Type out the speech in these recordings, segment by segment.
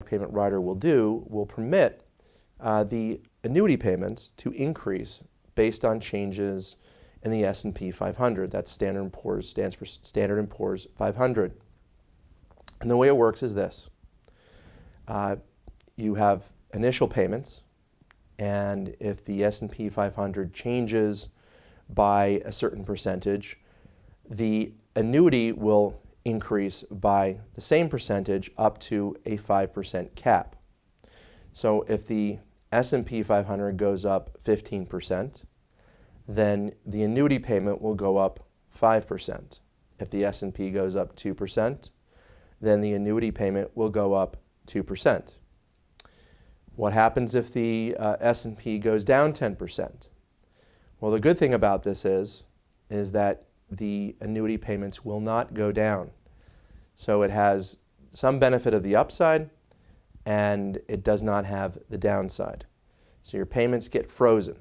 payment rider will do will permit the annuity payments to increase based on changes in the S&P 500. That's Standard & Poor's, stands for Standard & Poor's 500. And the way it works is this. You have initial payments, and if the S&P 500 changes by a certain percentage, the annuity will increase by the same percentage up to a 5% cap. So if the S&P 500 goes up 15%, then the annuity payment will go up 5%. If the S&P goes up 2%, then the annuity payment will go up 2%. What happens if the S&P goes down 10%? Well, the good thing about this is that the annuity payments will not go down. So it has some benefit of the upside, and it does not have the downside. So your payments get frozen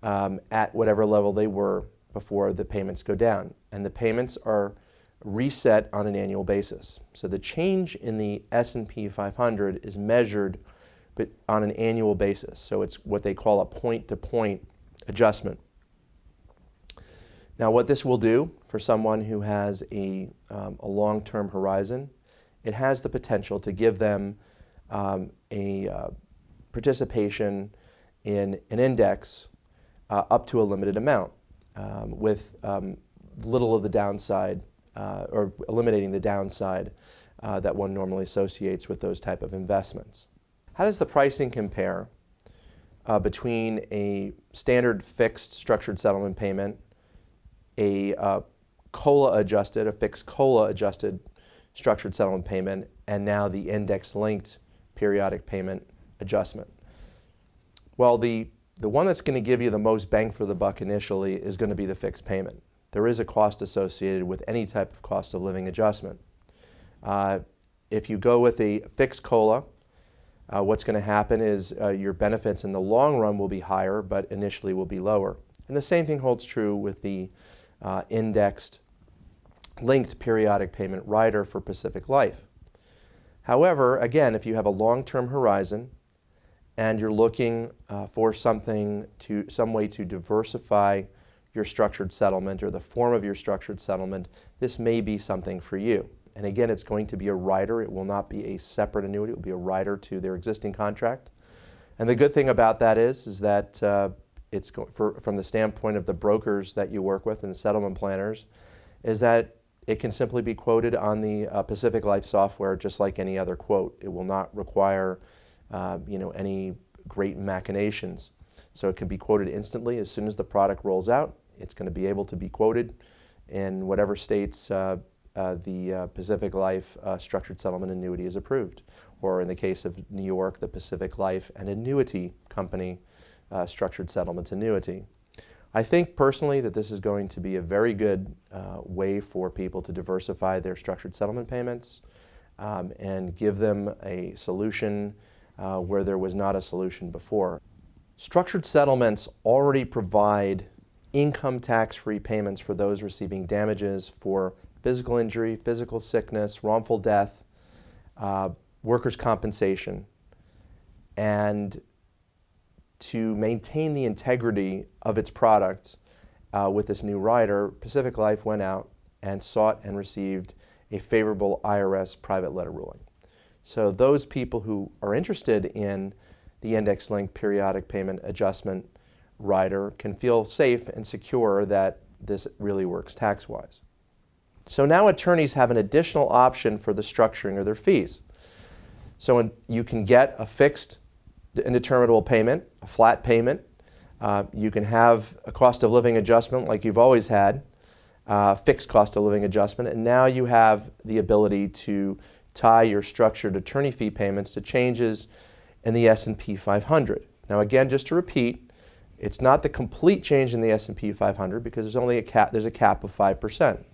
at whatever level they were before the payments go down. And the payments are reset on an annual basis. So the change in the S&P 500 is measured on an annual basis. So it's what they call a point-to-point adjustment. Now, what this will do for someone who has a long-term horizon, it has the potential to give them a participation in an index up to a limited amount with little of the downside or eliminating the downside that one normally associates with those type of investments. How does the pricing compare between a standard fixed structured settlement payment, a fixed COLA adjusted structured settlement payment, and now the index linked periodic payment adjustment? Well, the one that's going to give you the most bang for the buck initially is going to be the fixed payment. There is a cost associated with any type of cost of living adjustment. If you go with a fixed COLA, what's going to happen is your benefits in the long run will be higher, but initially will be lower. And the same thing holds true with the indexed linked periodic payment rider for Pacific Life. However, again, if you have a long-term horizon and you're looking for some way to diversify your structured settlement or the form of your structured settlement, this may be something for you. And again, it's going to be a rider. It will not be a separate annuity. It will be a rider to their existing contract. And the good thing about that is that from the standpoint of the brokers that you work with and the settlement planners, is that it can simply be quoted on the Pacific Life software just like any other quote. It will not require any great machinations. So it can be quoted instantly as soon as the product rolls out. It's going to be able to be quoted in whatever states the Pacific Life structured settlement annuity is approved, or in the case of New York, the Pacific Life and Annuity Company structured settlement annuity. I think personally that this is going to be a very good way for people to diversify their structured settlement payments and give them a solution where there was not a solution before. Structured settlements already provide income tax-free payments for those receiving damages for physical injury, physical sickness, wrongful death, workers' compensation. And to maintain the integrity of its product with this new rider, Pacific Life went out and sought and received a favorable IRS private letter ruling. So those people who are interested in the index-linked periodic payment adjustment rider can feel safe and secure that this really works tax-wise. So now attorneys have an additional option for the structuring of their fees. So you can get a fixed indeterminable payment, a flat payment. You can have a cost of living adjustment like you've always had, fixed cost of living adjustment, and now you have the ability to tie your structured attorney fee payments to changes in the S&P 500. Now again, just to repeat, it's not the complete change in the S&P 500 because there's only a cap of 5%.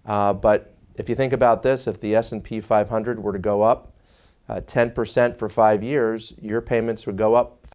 But if you think about this, if the S&P 500 were to go up 10% for 5 years, your payments would go up